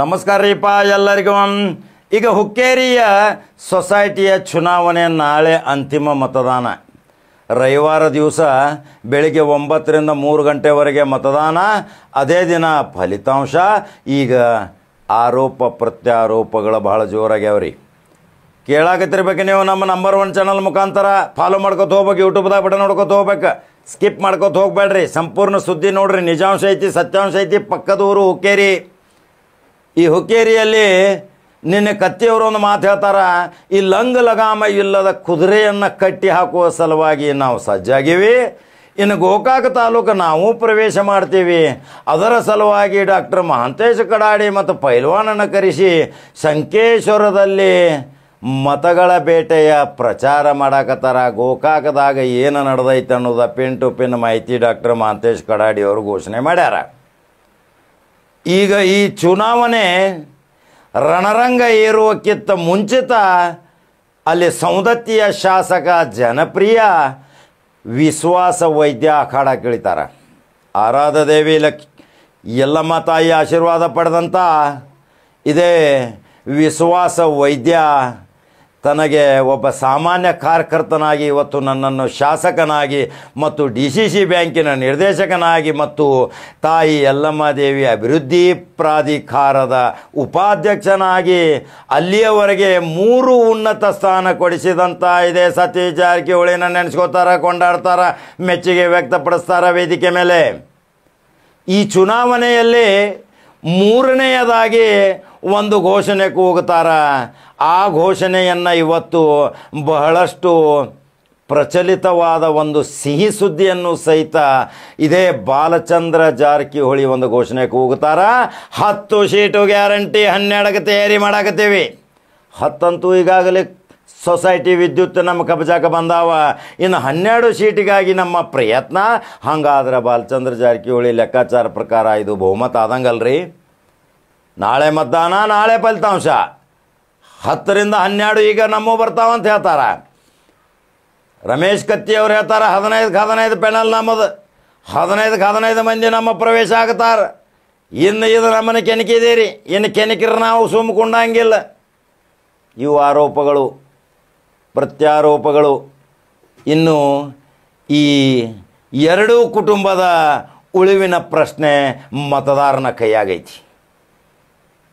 ನಮಸ್ಕಾರ ರೀಪ ಎಲ್ಲರಿಗೂ. ಈಗ ಹುಕ್ಕೇರಿಯ ಸೊಸೈಟಿಯ ಚುನಾವಣೆ ನಾಳೆ ಅಂತಿಮ ಮತದಾನ. ರವಿವಾರ ದಿವಸ ಬೆಳಿಗ್ಗೆ 9ರಿಂದ 3 ಗಂಟೆವರೆಗೆ ಮತದಾನ. ಅದೇ ದಿನ ಫಲಿತಾಂಶ. ಈಗ ಆರೋಪ ಪ್ರತ್ಯಾರೋಪಗಳು ಬಹಳ ಜೋರಾಗ್ಯಾವ್ರಿ. ಕೇಳಾಕತ್ತಿರ್ಬೇಕು ನೀವು ನಮ್ಮ ನಂಬರ್ 1 ಚಾನಲ್ ಮುಖಾಂತರ ಫಾಲೋ ಮಾಡ್ಕೊತ ಹೋಗ್ಬೇಕು. ಯೂಟ್ಯೂಬ್ದಾಗ ಬಟನ್ ನೋಡ್ಕೊತ ಹೋಗ್ಬೇಕು. ಸ್ಕಿಪ್ ಮಾಡ್ಕೊತ ಹೋಗ್ಬೇಡ್ರಿ. ಸಂಪೂರ್ಣ ಸುದ್ದಿ ನೋಡ್ರಿ. ನಿಜಾಂಶ ಐತಿ, ಸತ್ಯಾಂಶ ಐತಿ. ಪಕ್ಕದೂರು ಹುಕ್ಕೇರಿ. ಈ ಹುಕ್ಕೇರಿಯಲ್ಲಿ ನಿನ್ನೆ ಕತ್ತಿಯವರು ಒಂದು ಮಾತು ಹೇಳ್ತಾರ, ಈ ಲಂಗ ಲಗಾಮ ಇಲ್ಲದ ಕುದುರೆಯನ್ನು ಕಟ್ಟಿ ಹಾಕುವ ಸಲುವಾಗಿ ನಾವು ಸಜ್ಜಾಗಿವಿ. ಇನ್ನು ಗೋಕಾಕ ತಾಲೂಕು ನಾವು ಪ್ರವೇಶ ಮಾಡ್ತೀವಿ. ಅದರ ಸಲುವಾಗಿ ಡಾಕ್ಟರ್ ಮಹಾಂತೇಶ ಕಡಾಡಿ ಮತ್ತು ಪೈಲ್ವಾನನ್ನು ಕರೆಸಿ ಸಂಕೇಶ್ವರದಲ್ಲಿ ಮತಗಳ ಬೇಟೆಯ ಪ್ರಚಾರ ಮಾಡಾಕತ್ತಾರ. ಗೋಕಾಕದಾಗ ಏನು ನಡೆದೈತೆ ಅನ್ನೋದು ಪಿನ್ ಟು ಪಿನ್ ಮಾಹಿತಿ ಡಾಕ್ಟರ್ ಮಹಾಂತೇಶ ಕಡಾಡಿ ಅವರು ಘೋಷಣೆ ಮಾಡ್ಯಾರ. ಈಗ ಈ ಚುನಾವಣೆ ರಣರಂಗ ಏರುವಕ್ಕಿಂತ ಮುಂಚಿತ ಅಲ್ಲಿ ಸೌದತ್ತಿಯ ಶಾಸಕ ಜನಪ್ರಿಯ ವಿಶ್ವಾಸ ವೈದ್ಯ ಅಖಾಡಕ್ಕೆ ಇಳಿತಾರ. ಆರಾಧ ದೇವಿ ಯಲ್ಲಮ್ಮ ತಾಯಿ ಆಶೀರ್ವಾದ ಪಡೆದಂಥ ಇದೇ ವಿಶ್ವಾಸ ವೈದ್ಯ ತನಗೆ ಒಬ್ಬ ಸಾಮಾನ್ಯ ಕಾರ್ಯಕರ್ತನಾಗಿ ಇವತ್ತು ನನ್ನನ್ನು ಶಾಸಕನಾಗಿ ಮತ್ತು DCC ಬ್ಯಾಂಕಿನ ನಿರ್ದೇಶಕನಾಗಿ ಮತ್ತು ತಾಯಿ ಯಲ್ಲಮ್ಮ ದೇವಿ ಅಭಿವೃದ್ಧಿ ಪ್ರಾಧಿಕಾರದ ಉಪಾಧ್ಯಕ್ಷನಾಗಿ ಅಲ್ಲಿಯವರೆಗೆ 3 ಉನ್ನತ ಸ್ಥಾನ ಕೊಡಿಸಿದಂಥ ಇದೆ ಸತೀಶ್ ಜಾರಕಿಹೊಳಿನ ನೆನೆಸ್ಕೋತಾರ, ಕೊಂಡಾಡ್ತಾರ, ಮೆಚ್ಚುಗೆ ವ್ಯಕ್ತಪಡಿಸ್ತಾರ ವೇದಿಕೆ ಮೇಲೆ. ಈ ಚುನಾವಣೆಯಲ್ಲಿ 3ನೇಯದಾಗಿ ಒಂದು ಘೋಷಣೆ ಕೂಗುತ್ತಾರ. ಆ ಘೋಷಣೆಯನ್ನು ಇವತ್ತು ಬಹಳಷ್ಟು ಪ್ರಚಲಿತವಾದ ಒಂದು ಸಿಹಿ ಸುದ್ದಿಯನ್ನು ಸಹಿತ ಇದೇ ಬಾಲಚಂದ್ರ ಜಾರಕಿಹೊಳಿ ಒಂದು ಘೋಷಣೆ ಕೂಗುತ್ತಾರ. 10 ಸೀಟು ಗ್ಯಾರಂಟಿ, 12ಕ್ಕೆ ತಯಾರಿ ಮಾಡಾಕತ್ತೀವಿ. 10 ಅಂತೂ ಈಗಾಗಲೇ ಸೊಸೈಟಿ ವಿದ್ಯುತ್ ನಮ್ಮ ಕಬ್ಜಾಕ ಬಂದಾವ. ಇನ್ನು 12 ಸೀಟಿಗಾಗಿ ನಮ್ಮ ಪ್ರಯತ್ನ. ಹಂಗಾದ್ರೆ ಬಾಲಚಂದ್ರ ಜಾರಕಿಹೊಳಿ ಲೆಕ್ಕಾಚಾರ ಪ್ರಕಾರ ಇದು ಬಹುಮತ ಆದಂಗಲ್ರಿ. ನಾಳೆ ಮತದಾನ, ನಾಳೆ ಫಲಿತಾಂಶ. 10ರಿಂದ 12 ಈಗ ನಮ್ಮ ಬರ್ತಾವಂತ ಹೇಳ್ತಾರ. ರಮೇಶ್ ಕತ್ತಿ ಅವ್ರು ಹೇಳ್ತಾರೆ 15ಕ್ಕೆ 15 ಪೆನಲ್ ನಮ್ಮದು, 15ಕ್ಕೆ 15 ಮಂದಿ ನಮ್ಮ ಪ್ರವೇಶ ಆಗ್ತಾರ. ಇನ್ನು ಇದು ನಮ್ಮನ್ನು ಕೆಣಕಿದ್ದೀರಿ, ಇನ್ನು ಕೆಣಕಿರ ನಾವು ಸುಮ್ಮಕೊಂಡಂಗಿಲ್ಲ. ಇವು ಆರೋಪಗಳು, ಪ್ರತ್ಯಾರೋಪಗಳು. ಇನ್ನು ಈ ಎರಡೂ ಕುಟುಂಬದ ಉಳಿವಿನ ಪ್ರಶ್ನೆ ಮತದಾರನ ಕೈಯಾಗೈತಿ.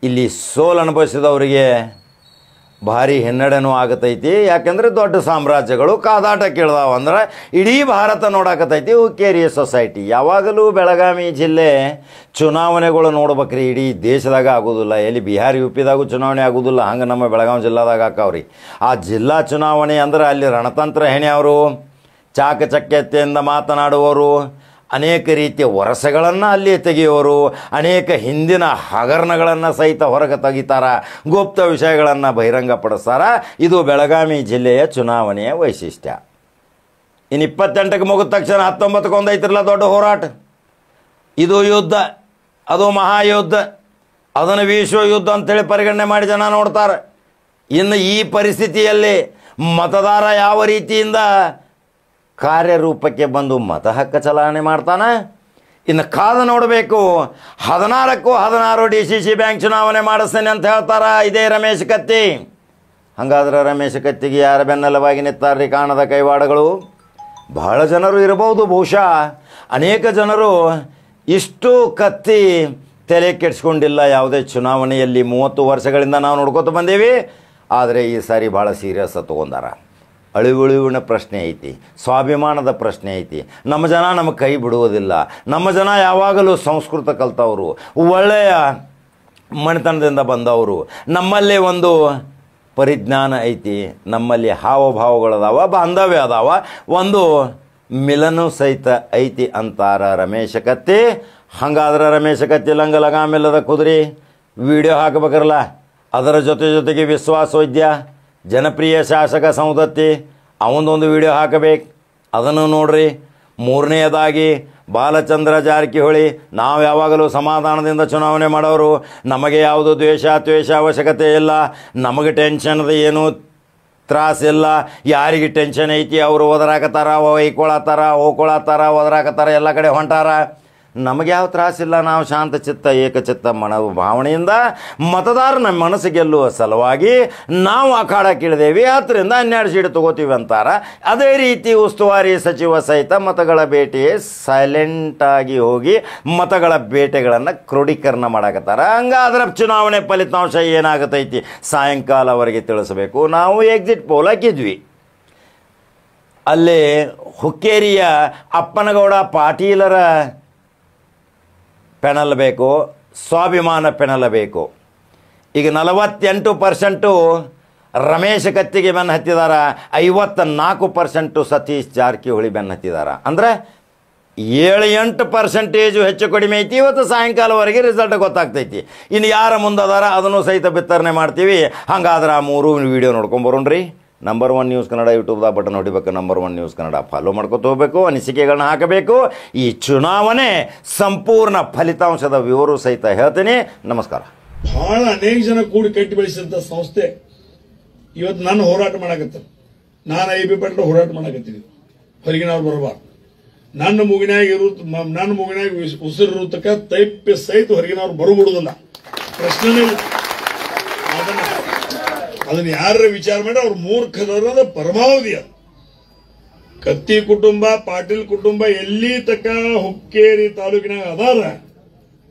ಇಲ್ಲಿ ಸೋಲು ಅನುಭವಿಸಿದವರಿಗೆ ಭಾರಿ ಹಿನ್ನಡೆನೂ ಆಗತೈತಿ. ಯಾಕೆಂದರೆ ದೊಡ್ಡ ಸಾಮ್ರಾಜ್ಯಗಳು ಕಾದಾಟ ಕೇಳ್ದಾವ ಅಂದ್ರೆ ಇಡೀ ಭಾರತ ನೋಡಾಕತೈತಿ ಹುಕ್ಕೇರಿಯ ಸೊಸೈಟಿ. ಯಾವಾಗಲೂ ಬೆಳಗಾವಿ ಜಿಲ್ಲೆ ಚುನಾವಣೆಗಳು ನೋಡ್ಬೇಕ್ರಿ. ಇಡೀ ದೇಶದಾಗ ಆಗೋದಿಲ್ಲ, ಎಲ್ಲಿ ಬಿಹಾರ UPದಾಗೂ ಚುನಾವಣೆ ಆಗೋದಿಲ್ಲ, ಹಂಗೆ ನಮ್ಮ ಬೆಳಗಾವಿ ಜಿಲ್ಲಾದಾಗ ಹಾಕಾವ್ರಿ. ಆ ಜಿಲ್ಲಾ ಚುನಾವಣೆ ಅಂದ್ರೆ ಅಲ್ಲಿ ರಣತಂತ್ರ ಹೆಣೆಯವರು, ಚಾಕಚಕ್ಯತೆಯಿಂದ ಮಾತನಾಡುವವರು, ಅನೇಕ ರೀತಿಯ ವರಸೆಗಳನ್ನು ಅಲ್ಲಿ ತೆಗೆಯುವರು, ಅನೇಕ ಹಿಂದಿನ ಹಗರಣಗಳನ್ನು ಸಹಿತ ಹೊರಗೆ ತೆಗಿತಾರ, ಗುಪ್ತ ವಿಷಯಗಳನ್ನು ಬಹಿರಂಗಪಡಿಸ್ತಾರ. ಇದು ಬೆಳಗಾವಿ ಜಿಲ್ಲೆಯ ಚುನಾವಣೆಯ ವೈಶಿಷ್ಟ್ಯ. ಇನ್ನು 28ಕ್ಕೆ ಮುಗಿದ ತಕ್ಷಣ 19ಕ್ಕೆ ಒಂದು ಐತಿರಲ್ಲ ದೊಡ್ಡ ಹೋರಾಟ. ಇದು ಯುದ್ಧ, ಅದು ಮಹಾಯುದ್ಧ, ಅದನ್ನು ವಿಶ್ವಯುದ್ಧ ಅಂತೇಳಿ ಪರಿಗಣನೆ ಮಾಡಿ ಜನ ನೋಡ್ತಾರೆ. ಇನ್ನು ಈ ಪರಿಸ್ಥಿತಿಯಲ್ಲಿ ಮತದಾರ ಯಾವ ರೀತಿಯಿಂದ ಕಾರ್ಯರೂಪಕ್ಕೆ ಬಂದು ಮತ ಹಕ್ಕು ಚಲಾವಣೆ ಮಾಡ್ತಾನೆ ಇನ್ನು ಕಾದು ನೋಡಬೇಕು. 16ಕ್ಕೂ 16 DCC ಬ್ಯಾಂಕ್ ಚುನಾವಣೆ ಮಾಡಿಸ್ತೇನೆ ಅಂತ ಹೇಳ್ತಾರ ಇದೇ ರಮೇಶ್ ಕತ್ತಿ. ಹಾಗಾದ್ರೆ ರಮೇಶ್ ಕತ್ತಿಗೆ ಯಾರ ಬೆನ್ನೆಲುವಾಗಿ ನಿಂತಾರ್ರಿ ಕಾಣದ ಕೈವಾಡಗಳು? ಬಹಳ ಜನರು ಇರಬಹುದು. ಬಹುಶಃ ಅನೇಕ ಜನರು ಇಷ್ಟು ಕತ್ತಿ ತಲೆ ಕೆಡಿಸ್ಕೊಂಡಿಲ್ಲ ಯಾವುದೇ ಚುನಾವಣೆಯಲ್ಲಿ. 30 ವರ್ಷಗಳಿಂದ ನಾವು ನೋಡ್ಕೊತ ಬಂದೇವಿ. ಆದರೆ ಈ ಸಾರಿ ಭಾಳ ಸೀರಿಯಸ್ ತಗೊಂಡಾರ. ಅಳಿವುಳಿವಿನ ಪ್ರಶ್ನೆ ಐತಿ, ಸ್ವಾಭಿಮಾನದ ಪ್ರಶ್ನೆ ಐತಿ. ನಮ್ಮ ಜನ ನಮ್ಮ ಕೈ ಬಿಡುವುದಿಲ್ಲ. ನಮ್ಮ ಜನ ಯಾವಾಗಲೂ ಸಂಸ್ಕೃತ ಕಲ್ತವರು, ಒಳ್ಳೆಯ ಮನೆತನದಿಂದ ಬಂದವರು. ನಮ್ಮಲ್ಲಿ ಒಂದು ಪರಿಜ್ಞಾನ ಐತಿ, ನಮ್ಮಲ್ಲಿ ಹಾವಭಾವಗಳದಾವ, ಬಾಂಧವ್ಯ ಅದಾವ, ಒಂದು ಮಿಲನೂ ಸಹಿತ ಐತಿ ಅಂತಾರ ರಮೇಶ ಕತ್ತಿ. ಹಾಗಾದ್ರೆ ರಮೇಶ ಕತ್ತಿ ಲಂಗ ಲಗಾಮಿಲ್ಲದ ಕುದುರೆ ವಿಡಿಯೋ ಹಾಕಬೇಕರಲ್ಲ. ಅದರ ಜೊತೆಗೆ ವಿಶ್ವಾಸ ವೈದ್ಯ ಜನಪ್ರಿಯ ಶಾಸಕ ಸೌದತ್ತಿ ಅವನದೊಂದು ವಿಡಿಯೋ ಹಾಕಬೇಕು, ಅದನ್ನು ನೋಡ್ರಿ. 3ನೇಯದಾಗಿ ಬಾಲಚಂದ್ರ ಜಾರಕಿಹೊಳಿ, ನಾವು ಯಾವಾಗಲೂ ಸಮಾಧಾನದಿಂದ ಚುನಾವಣೆ ಮಾಡೋರು, ನಮಗೆ ಯಾವುದು ದ್ವೇಷ ಅವಶ್ಯಕತೆ ಇಲ್ಲ, ನಮಗೆ ಟೆನ್ಷನ್ದು ಏನೂ ತ್ರಾಸಿಲ್ಲ. ಯಾರಿಗೆ ಟೆನ್ಷನ್ ಐತಿ ಅವರು ಒದರಾಕತ್ತಾರ, ಹೋಗ್ಕೊಳತ್ತಾರ, ಒದರಾಕತ್ತಾರ, ಎಲ್ಲ ಕಡೆ ಹೊಂಟಾರ. ನಮಗೆ ಯಾವ ತ್ರಾಸಿಲ್ಲ. ನಾವು ಶಾಂತಚಿತ್ತ ಏಕಚಿತ್ತ ಭಾವನೆಯಿಂದ ಮತದಾರನ ಮನಸ್ಸು ಗೆಲ್ಲುವ ಸಲುವಾಗಿ ನಾವು ಅಖಾಡಕ್ಕಿಳಿದೇವಿ. 10ರಿಂದ 12 ಸೀಟ್ ತಗೋತೀವಿ ಅಂತಾರ. ಅದೇ ರೀತಿ ಉಸ್ತುವಾರಿ ಸಚಿವ ಸಹಿತ ಮತಗಳ ಬೇಟೆಯೇ ಸೈಲೆಂಟಾಗಿ ಹೋಗಿ ಮತಗಳ ಬೇಟೆಗಳನ್ನು ಕ್ರೋಢೀಕರಣ ಮಾಡಕತ್ತಾರ. ಹಂಗಾದ್ರೆ ಚುನಾವಣೆ ಫಲಿತಾಂಶ ಏನಾಗತೈತಿ ಸಾಯಂಕಾಲವರೆಗೆ ತಿಳಿಸಬೇಕು. ನಾವು ಎಕ್ಸಿಟ್ ಪೋಲ್ ಹಾಕಿದ್ವಿ. ಅಲ್ಲಿ ಹುಕ್ಕೇರಿಯ ಅಪ್ಪನಗೌಡ ಪಾಟೀಲರ ಪೆನಲ್ ಬೇಕು, ಸ್ವಾಭಿಮಾನ ಪೆನಲ್ ಬೇಕು. ಈಗ 48% ರಮೇಶ್ ಕತ್ತಿಗೆ ಬೆನ್ನು ಹತ್ತಿದಾರ, 54% ಸತೀಶ್ ಜಾರಕಿಹೊಳಿ ಬೆನ್ನು ಹತ್ತಿದಾರ. ಅಂದರೆ 7-8% ಹೆಚ್ಚು ಕಡಿಮೆ ಐತಿ. ಇವತ್ತು ಸಾಯಂಕಾಲವರೆಗೆ ರಿಸಲ್ಟ್ ಗೊತ್ತಾಗ್ತೈತಿ. ಇನ್ನು ಯಾರ ಮುಂದದಾರ ಅದನ್ನು ಸಹಿತ ಬಿತ್ತರಣೆ ಮಾಡ್ತೀವಿ. ಹಂಗಾದ್ರೆ ಆ 3 ವಿಡಿಯೋ ನೋಡ್ಕೊಂಬರೋಣ್ರಿ. ನಂಬರ್ 1 ನ್ಯೂಸ್ ಕನ್ನಡ ಯೂಟ್ಯೂಬ್ದಾಗ ಬಟನ್ ಹೊಡಿಬೇಕು. ನಂಬರ್ 1 ನ್ಯೂಸ್ ಕನ್ನಡ ಫಾಲೋ ಮಾಡ್ಕೊತ ಹೋಗಬೇಕು. ಅನಿಸಿಕೆಗಳನ್ನ ಹಾಕಬೇಕು. ಈ ಚುನಾವಣೆ ಸಂಪೂರ್ಣ ಫಲಿತಾಂಶದ ವಿವರ ಸಹಿತ ಹೇಳ್ತೀನಿ. ನಮಸ್ಕಾರ. ಬಹಳ ಅನೇಕ ಜನ ಕೂಡಿ ಕಟ್ಟಿ ಬೆಳೆಸಿದಂತ ಸಂಸ್ಥೆ ಇವತ್ತು ನಾನು ಹೋರಾಟ ಮಾಡಕತ್ತ. ನಾನು IB ಪಾಟೀಲ್ ಹೋರಾಟ ಮಾಡಕತ್ತೀನಿ. ಹೊರಗಿನವ್ರು ಬರಬಾರ್ದು. ನನ್ನ ಮೂಗಿನಾಗ ಉಸಿರು ತಕ್ಕ ತೈಪ್ಯ ಸಹಿತ ಹೊರಗಿನವ್ರು ಬರಬಿಡುದಿಲ್ಲ. ಪ್ರಶ್ನೆನೇ ಇಲ್ಲ. ಅದನ್ನ ಯಾರ ವಿಚಾರ ಮಾಡಿ ಅವ್ರು ಮೂರ್ಖದ ಪರಮಾವಧಿ. ಅದು ಕತ್ತಿ ಕುಟುಂಬ, ಪಾಟೀಲ್ ಕುಟುಂಬ ಎಲ್ಲಿ ತಕ್ಕ ಹುಕ್ಕೇರಿ ತಾಲೂಕಿನಾಗ ಅದಾರ,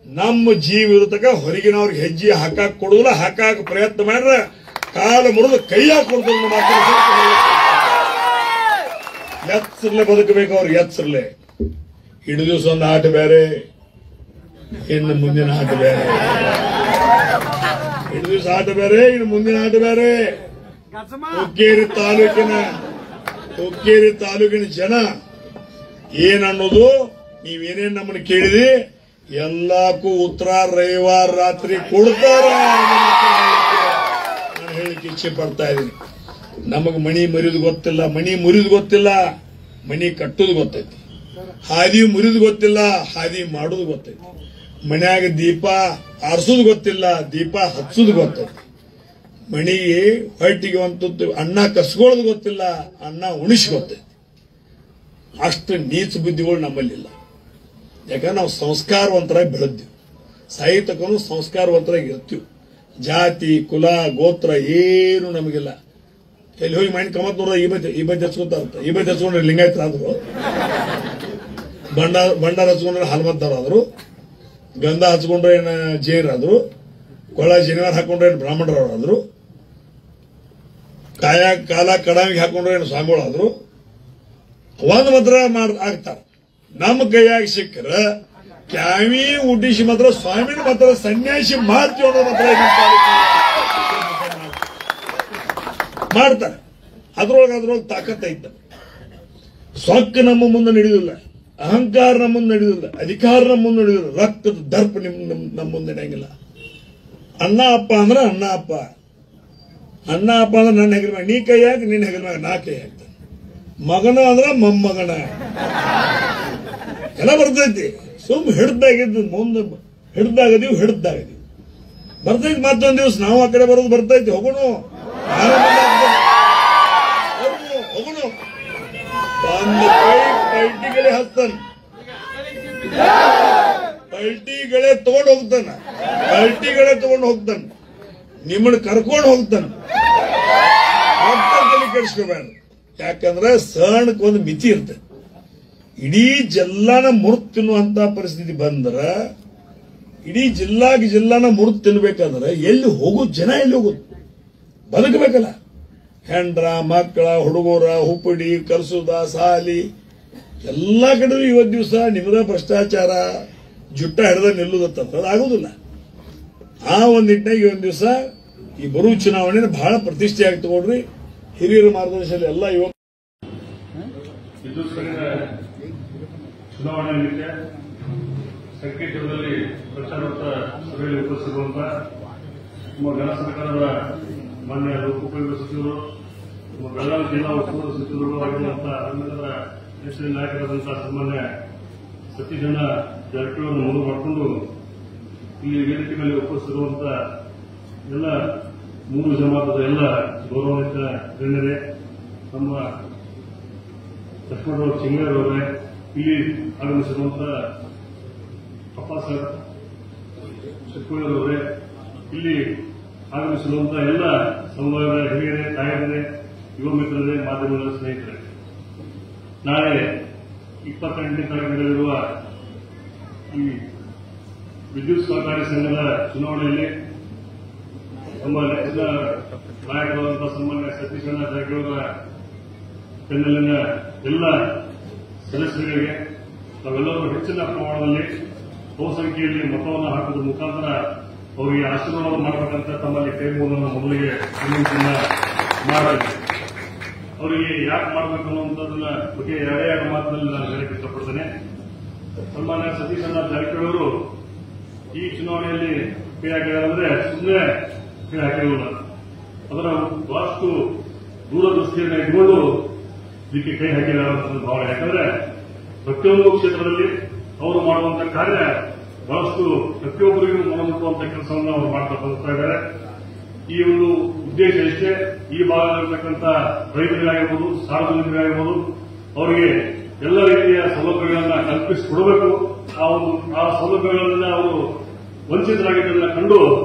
ನಮ್ಮ ಜೀವ ಇರತಕ್ಕ ಹೊರಗಿನವ್ರಿಗೆ ಹೆಜ್ಜೆ ಹಾಕಾಕ್ ಕೊಡುದಿಲ್ಲ. ಹಾಕಾಕ ಪ್ರಯತ್ನ ಮಾಡ್ರ ಕಾಲ ಮುರಿದು ಕೈಯಾಗ ಕೊಡ್ತಾರೆ. ಎಚ್ಚರ್ಲೆ ಬದುಕಬೇಕು. ಅವ್ರು ಎಚ್ಚರ್ಲೆ. ಇಡೀ ದಿವಸ ಒಂದು ಆಟ ಬೇರೆ, ಇನ್ನು ಮುಂದಿನ ಆಟ ಬೇರೆ. ಇಡೀ ದಿವಸ ಆಟ ಬೇರೆ, ಇನ್ನು ಮುಂದಿನ ಆಟ ಬೇರೆ. ಹುಕ್ಕೇರಿ ತಾಲೂಕಿನ ಜನ ಏನನ್ನೋದು ನೀವೇನೇನ್ ನಮ್ಮನ್ನು ಕೇಳಿದ್ರಿ ಎಲ್ಲಕ್ಕೂ ಉತ್ತರ ರವಿವಾರ ರಾತ್ರಿ ಕೊಡ್ತಾರ. ನಾನು ಹೇಳಿಕ್ಕೆ ಇಚ್ಛೆ ಪಡ್ತಾ ಇದ್ದೀನಿ. ನಮಗ್ ಮಣಿ ಮುರಿದು ಗೊತ್ತಿಲ್ಲ, ಮಣಿ ಕಟ್ಟುದು ಗೊತ್ತೈತಿ. ಹಾದಿ ಮುರಿದು ಗೊತ್ತಿಲ್ಲ, ಹಾದಿ ಮಾಡುದು ಗೊತ್ತೈತಿ. ಮನ್ಯಾಗ ದೀಪ ಆರಿಸೋದು ಗೊತ್ತಿಲ್ಲ, ದೀಪ ಹಚ್ಚೋದು ಗೊತ್ತೈತಿ. ಮಣಿಗೆ ಹೊಟ್ಟಿಗೆ ಒಂದು ಅನ್ನ ಕಸ್ಕೊಳ್ಳೋದು ಗೊತ್ತಿಲ್ಲ, ಅನ್ನ ಉಣಿಸಿ ಗೊತ್ತೈತಿ. ಅಷ್ಟು ನೀಚ ಬುದ್ಧಿಗಳು ನಮ್ಮಲ್ಲಿಲ್ಲ. ಯಾಕಂದ್ರೆ ನಾವು ಸಂಸ್ಕಾರವಂತರಾಗಿ ಬೆಳೆದ್ವಿ. ಸಾಹಿತ್ಯಕ್ಕೂ ಸಂಸ್ಕಾರವಂತರಾಗಿ ಇರ್ತೀವಿ. ಜಾತಿ ಕುಲ ಗೋತ್ರ ಏನು ನಮಗಿಲ್ಲ. ಎಲ್ಲಿ ಹೋಗಿ ಮೈಂಡ್ ಕಮತ್ ನೋಡ್ರ ಈ ಬಜ್ಜಿ ಹಚ್ಕೊಂತ ಈ ಬಜ್ಜಿ ಹಚ್ಕೊಂಡ್ರೆ ಲಿಂಗಾಯತರಾದ್ರು, ಬಂಡಾರ ಹಚ್ಕೊಂಡ್ರೆ ಹನುಮಂತರಾದ್ರು, ಗಂಧ ಹಚ್ಕೊಂಡ್ರೆ ಏನ ಜೈನರಾದ್ರು, ಕೊಳ ಶನಿವಾರ ಹಾಕೊಂಡ್ರೆ ಏನು ಬ್ರಾಹ್ಮಣರವರಾದ್ರು, ಕಾಲ ಕಡಾವಿಗೆ ಹಾಕೊಂಡ್ರೆ ಏನು ಸ್ವಾಮಿಗಳಾದ್ರು. ಒಂದ್ ಮಾತ್ರ ಆಗ್ತಾರ. ನಮ್ಮ ಕೈಯಾಗ ಸಿಕ್ಕರ ಕ್ಯಾವಿ ಉಡ್ಡಿಸಿ ಮಾತ್ರ ಸ್ವಾಮಿನ ಮಾತ್ರ ಸನ್ಯಾಸಿ ಮಾಡ್ತೀವಿ ಮಾತ್ರ ಮಾಡ್ತಾರೆ. ಅದ್ರೊಳಗೆ ತಾಕತ್ತ ಐತ. ಸೊಕ್ಕ ನಮ್ಮ ಮುಂದೆ ನಡೆಯುದಿಲ್ಲ, ಅಹಂಕಾರ ನಮ್ಮ ಮುಂದೆ ನಡೆಯುದಿಲ್ಲ, ಅಧಿಕಾರ ನಮ್ಮ ಮುಂದೆ ನಡೆಯುದಿಲ್ಲ, ರಕ್ತದ ದರ್ಪ ನಮ್ಮ ಮುಂದೆ ನಡೆಯಂಗಿಲ್ಲ. ಅಣ್ಣ ಅಪ್ಪ ಅಂದ್ರೆ ಅಣ್ಣ ಅಪ್ಪ ಅಂದ್ರೆ ನನ್ನ ಹೆಗಲ ಮ್ಯಾಗ ನೀ ಕೈ ಹಾಕಿ, ನಿನ್ನ ಹೆಗಲ ಮ್ಯಾಗ ನಾ ಕೈ ಹಾಕ್ತಾನೆ. ಮಗನ ಅಂದ್ರ ಮೊಮ್ಮಗನ ಎಲ್ಲ ಬರ್ತೈತಿ. ಸುಮ್ ಹಿಡ್ದಾಗಿದ್ದು ಮುಂದೆ ಹಿಡ್ದಾಗದೀವಿ ಬರ್ತೈತಿ. ಮತ್ತೊಂದ್ ದಿವ್ಸ ನಾವು ಆ ಕಡೆ ಬರೋದು ಬರ್ತೈತಿ. ಹೋಗೋಣ ಒಂದು ಪಲ್ಟಿಗಳೇ ಹತ್ತಾನ, ಪಲ್ಟಿಗಳೇ ತಗೊಂಡು ಹೋಗ್ತಾನ, ನಿಮ್ಮನ್ನ ಕರ್ಕೊಂಡು ಹೋಗ್ತಾನ. ಕೆಡಿಸ್ಕೋಬೇಡ. ಯಾಕಂದ್ರೆ ಸಹನಕ್ಕೆ ಒಂದು ಮಿತಿ ಇರ್ತದೆ. ಇಡೀ ಜಿಲ್ಲಾನ ಮುರಿದು ತಿನ್ನುವಂತ ಪರಿಸ್ಥಿತಿ ಬಂದ್ರ, ಇಡೀ ಜಿಲ್ಲಾನ ಮುರಿದು ತಿನ್ಬೇಕಾದ್ರೆ ಎಲ್ಲಿ ಹೋಗೋದು? ಜನ ಎಲ್ಲಿ ಹೋಗೋದು? ಬದುಕಬೇಕಲ್ಲ. ಹೆಂಡ್ರ ಮಕ್ಕಳ ಹುಡುಗರ ಹುಪ್ಪಡಿ ಕಲ್ಸುದ ಸಾಲಿ ಎಲ್ಲಾ ಕಡೆ ಇವತ್ತು ದಿವಸ ನಿಮ್ಮದ ಭ್ರಷ್ಟಾಚಾರ ಜುಟ್ಟ ಹಿಡ್ದ ನಿಲ್ಲುದಂತಂದ್ರೆ ಆಗುದಿಲ್ಲ. ಆ ಒಂದ್ ನಿಟ್ಟಿನಾಗ ಒಂದ್ ದಿವಸ ಈ ಬರುವ ಚುನಾವಣೆ ಬಹಳ ಪ್ರತಿಷ್ಠೆಯಾಗಿ ತಗೊಳ್ರಿ. ಹಿರಿಯರ ಮಾರ್ಗದರ್ಶನ ಎಲ್ಲ ಯುವಕ ಚುನಾವಣೆ ನಿಮಿತ್ತ ಸಂಕೇತದಲ್ಲಿ ಪ್ರಚಾರದ ಸಭೆಯಲ್ಲಿ ಉಪಸ್ಥಿತರುವಂತಹ ನಮ್ಮ ಘನ ಸರ್ಕಾರದ ಮಾನ್ಯ ಲೋಕೋಪಯೋಗಿ ಸಚಿವರು, ನಮ್ಮ ಬೆಳಗಾವಿ ಜಿಲ್ಲಾ ಉಸ್ತುವಾರಿ ಸಚಿವರು ಆಗಿರುವಂತಹ ಅನ್ಯತರ ಹೆಸರಿನ ನಾಯಕರಾದಂತಹ ಸಾಮಾನ್ಯ ಸತೀಶಣ್ಣ ಜಾರಕಿಹೊಳಿ ಮುಂದೆ ಮಾಡಿಕೊಂಡು ಇಲ್ಲಿ ವೇದಿಕೆ ಮೇಲೆ ಉಪಸ್ಥಿತರುವಂತಹ ಎಲ್ಲ 3 ಜಮಾತದ ಎಲ್ಲ ಗೌರವಾನ್ವಿತ ಗಣ್ಯರೇ, ನಮ್ಮ ಲಕ್ಷ್ಮಣರಾವ್ ಚಿಂಗರವರೇ, ಇಲ್ಲಿ ಆಗಮಿಸಿರುವಂತಹ ಅಪ್ಪ ಸರ್ ಶಿವಕುಮಾರವರೇ, ಇಲ್ಲಿ ಆಗಮಿಸಿರುವಂತಹ ಎಲ್ಲ ಸಮುದಾಯದ ಹಿರಿಯರೇ, ತಾಯರೇ, ಯುವ ಮಿತ್ರರೇ, ಮಾಧ್ಯಮದ ಸ್ನೇಹಿತರೆ, ನಾಳೆ 28ನೇ ತಾರೀಕು ನಡೆದಿರುವ ಈ ವಿದ್ಯುತ್ ಸಹಕಾರಿ ಸಂಘದ ಚುನಾವಣೆಯಲ್ಲಿ ನಮ್ಮ ನೆಚ್ಚಿನ ನಾಯಕರಾದಂತಹ ಸನ್ಮಾನ್ಯ ಸತೀಶ್ ಅಣ್ಣ ಜಾರಕಿಹೊಳಿ ಬೆನ್ನಲ್ಲಿನ ಎಲ್ಲ ಸದಸ್ಯರಿಗೆ ನಾವೆಲ್ಲರೂ ಹೆಚ್ಚಿನ ಪ್ರಮಾಣದಲ್ಲಿ ಬಹುಸಂಖ್ಯೆಯಲ್ಲಿ ಮತವನ್ನು ಹಾಕುವ ಮುಖಾಂತರ ಅವರಿಗೆ ಆಶೀರ್ವಾದ ಮಾಡಬೇಕಂತ ತಮ್ಮಲ್ಲಿ ಕೈ ಮುಗಿದನ್ನು ಮೊದಲಿಗೆ ವಿನಂತಿಯನ್ನ ಮಾಡಲಾಗಿದೆ. ಅವರಿಗೆ ಯಾಕೆ ಮಾಡಬೇಕು ಅನ್ನುವಂಥದ್ದನ್ನ ಬಗ್ಗೆ ಎರಡು ಮಾತಿನಲ್ಲಿ ನಾನು ಹೇಳಕ್ಕೆ ಇಷ್ಟಪಡ್ತೇನೆ. ಸನ್ಮಾನ್ಯ ಸತೀಶ್ ಅಣ್ಣ ಜಾರಕಿಹೊಳಿ ಅವರು ಈ ಚುನಾವಣೆಯಲ್ಲಿ ಕೈ ಹಾಕಿದಾರೆ ಸುಮ್ಮನೆ ಕೈ ಹಾಕಿರಲಿಲ್ಲ. ಅದರ ಬಹಳಷ್ಟು ದೂರದೃಷ್ಟಿಯನ್ನು ಇಟ್ಕೊಂಡು ಇದಕ್ಕೆ ಕೈ ಹಾಕಿದ್ದಾರೆ ಅಂತ ಭಾವನೆ. ಯಾಕಂದ್ರೆ ಪ್ರತಿಯೊಂದು ಕ್ಷೇತ್ರದಲ್ಲಿ ಅವರು ಮಾಡುವಂತಹ ಕಾರ್ಯ ಬಹಳಷ್ಟು ಪ್ರತಿಯೊಬ್ಬರಿಗೂ ಮನಮುಟ್ಟುವಂತಹ ಕೆಲಸವನ್ನು ಅವರು ಮಾಡ್ತಾ ಹೋಗ್ತಾ ಇದ್ದಾರೆ. ಈ ಒಂದು ಉದ್ದೇಶ ಇಷ್ಟೇ, ಈ ಭಾಗದಲ್ಲಿರ್ತಕ್ಕಂಥ ರೈತರಿಗಾಗಿರ್ಬೋದು, ಸಾರ್ವಜನಿಕರಿಗಾಗಿರ್ಬೋದು, ಅವರಿಗೆ ಎಲ್ಲ ರೀತಿಯ ಸೌಲಭ್ಯಗಳನ್ನ ಕಲ್ಪಿಸಿಕೊಡಬೇಕು. ಆ ಸೌಲಭ್ಯಗಳನ್ನ ಅವರು ವಂಚಿತರಾಗಿದ್ದನ್ನ ಕಂಡು